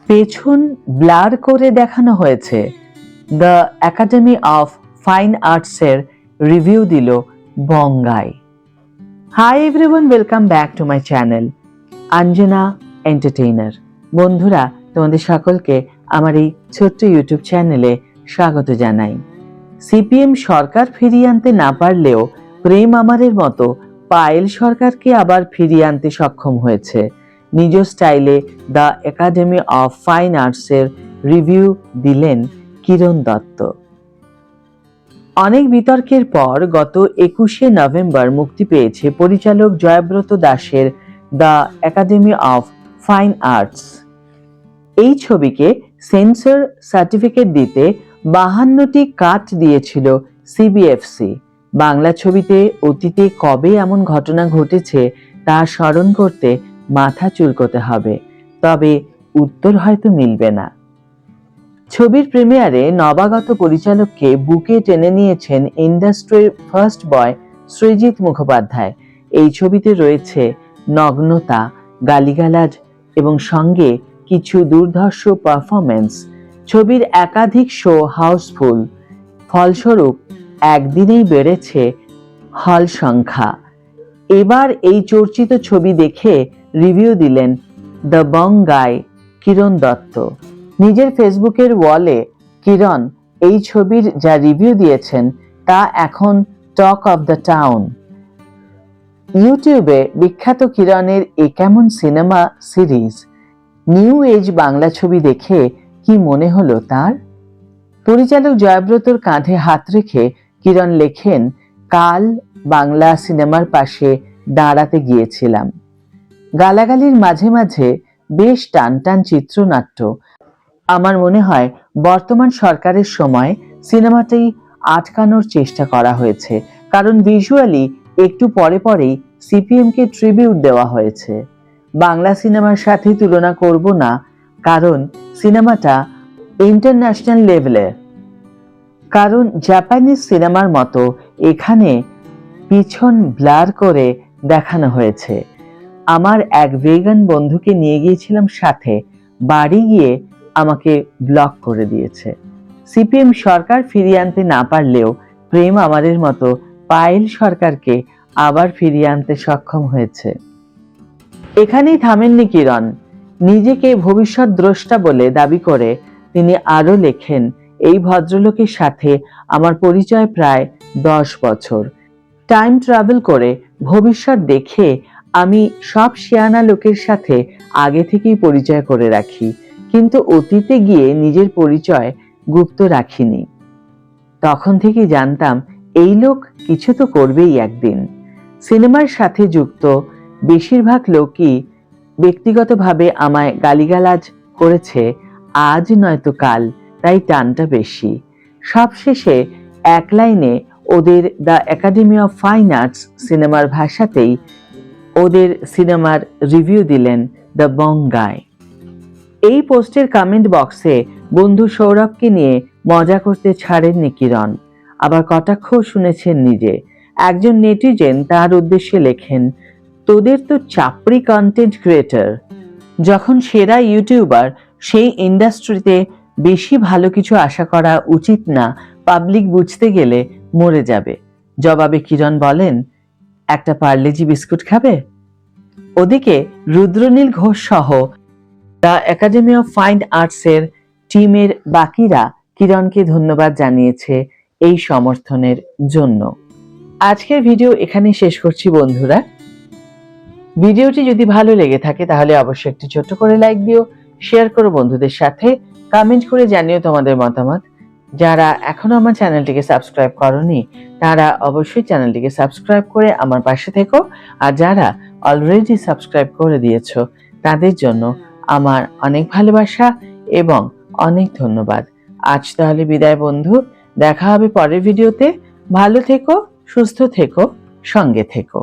পেছন ব্লার করে দেখানো হয়েছে। দ্য একাডেমি অফ ফাইন আর্টসের রিভিউ দিল বঙ্গাই। Hi everyone, welcome back to my channel Anjana entertainer. বন্ধুরা, তোমাদের সকলকে আমার এই ছোট্ট ইউটিউব চ্যানেলে স্বাগত জানাই। সিপিএম সরকার ফিরিয়ে আনতে না পারলেও প্রেম আমারের মতো পায়েল সরকারকে আবার ফিরিয়ে আনতে সক্ষম হয়েছে। নিজ স্টাইলে দ্য একাডেমি অফ ফাইন আর্টসের রিভিউ দিলেন কিরণ দত্ত। অনেক বিতর্কের পর গত 21শে নভেম্বর মুক্তি পেয়েছে পরিচালক জয়ব্রত দাসের the academy of fine arts. এই ছবিকে সেন্সর সার্টিফিকেট দিতে 52টি কাট দিয়েছিল সিবিএফসি। বাংলা ছবিতে অতীতে কবে এমন ঘটনা ঘটেছে তা স্মরণ করতে মাথা চুলকোতে হবে, তবে উত্তর হয়তো মিলবে না। ছবির প্রিমিয়ারে নবাগত পরিচালককে বুকে টেনে নিয়েছেন ইন্ডাস্ট্রির ফার্স্ট বয় সৃজিত মুখোপাধ্যায়। এই ছবিতে রয়েছে নগ্নতা, গালিগালাজ এবং সঙ্গে কিছু দুর্ধর্ষ পারফরমেন্স। ছবির একাধিক শো হাউসফুল, ফলস্বরূপ একদিনেই বেড়েছে হল সংখ্যা। এবার এই চর্চিত ছবি দেখে রিভিউ দিলেন দ্য বঙ্গাই কিরণ দত্ত। নিজের ফেসবুকের ওয়ালে কিরণ এই ছবির যা রিভিউ দিয়েছেন তা এখন টক অফ দ্য টাউন। ইউটিউবে বিখ্যাত কিরণের এ কেমন cinema series new age Bangla ছবি দেখে কি মনে হলো তার? পরিচালক জয়ব্রতর কাঁধে হাত রেখে কিরণ লেখেন, কাল বাংলা সিনেমার পাশে দাঁড়াতে গিয়েছিলাম। গালাগালির মাঝে মাঝে বেশ টান টান চিত্রনাট্য। আমার মনে হয় বর্তমান সরকারের সময় সিনেমাটি আটকানোর চেষ্টা করা হয়েছে, কারণ ভিজুয়ালি একটু পরে পরেই সিপিএমকে ট্রিবিউট দেওয়া হয়েছে। বাংলা সিনেমার সাথে তুলনা করব না, কারণ সিনেমাটা ইন্টারন্যাশনাল লেভেলের। কারণ জাপানিজ সিনেমার মতো এখানে পিছন ব্লার করে দেখানো হয়েছে। আমার এক ভেগান বন্ধুকে নিয়ে গিয়েছিলাম সাথে, বাড়ি গিয়ে আমাকে ব্লক করে দিয়েছে। সিপিএম সরকার ফিরিয়ে আনতে না পারলেও প্রেম আমাদের মতো পায়েল সরকারকে আবার ফিরিয়ে আনতে সক্ষম হয়েছে। এখানেই থামেননি কিরণ। নিজেকে ভবিষ্যৎ দ্রষ্টা বলে দাবি করে তিনি আরো লেখেন, এই ভদ্রলোকের সাথে আমার পরিচয় প্রায় 10 বছর। টাইম ট্রাভেল করে ভবিষ্যৎ দেখে আমি সব শিয়ানা লোকের সাথে আগে থেকেই পরিচয় করে রাখি, কিন্তু অতীতে গিয়ে নিজের পরিচয় গুপ্ত রাখিনি। তখন থেকেই জানতাম এই লোক কিছু তো করবেই একদিন। সিনেমার সাথে যুক্ত বেশিরভাগ লোকই ব্যক্তিগতভাবে আমায় গালিগালাজ করেছে, আজ নয়তো কাল, তাই টানটা বেশি। সবশেষে এক লাইনে ওদের the academy of fine arts সিনেমার ভাষাতেই ওদের সিনেমার রিভিউ দিলেন দ্য বঙ্গাই। এই পোস্টের কমেন্ট বক্সে বন্ধু সৌরভকে নিয়ে মজা করতে ছাড়েননি কিরণ, আবার কটাক্ষ শুনেছেন নিজে। একজন নেটিজেন তার উদ্দেশ্যে লেখেন, তোদের তো চাপড়ি কন্টেন্ট ক্রিয়েটর, যখন সেরা ইউটিউবার সেই ইন্ডাস্ট্রিতে বেশি ভালো কিছু আশা করা উচিত না, পাবলিক বুঝতে গেলে মরে যাবে। জবাবে কিরণ বলেন, একটা পার্লেজি বিস্কুট খাবে? ওদিকে রুদ্রনীল ঘোষ সহ দ্য একাডেমি অফ ফাইন আর্টসের টিমের বাকিরা কিরণকে ধন্যবাদ জানিয়েছে এই সমর্থনের জন্য। আজকের ভিডিও এখানে শেষ করছি বন্ধুরা। ভিডিওটি যদি ভালো লেগে থাকে তাহলে অবশ্যই একটি ছোট্ট করে লাইক দিও, শেয়ার করো বন্ধুদের সাথে, কমেন্ট করে জানিও তোমাদের মতামত। যারা এখনো আমার চ্যানেলটিকে সাবস্ক্রাইব করোনি তারা অবশ্যই চ্যানেলটিকে সাবস্ক্রাইব করে আমার পাশে থেকো, আর যারা অলরেডি সাবস্ক্রাইব করে দিয়েছো তাদের জন্য আমার অনেক ভালোবাসা এবং অনেক ধন্যবাদ। আজ তাহলে বিদায় বন্ধু, দেখা হবে পরের ভিডিওতে। ভালো থেকো, সুস্থ থেকো, সঙ্গে থেকো।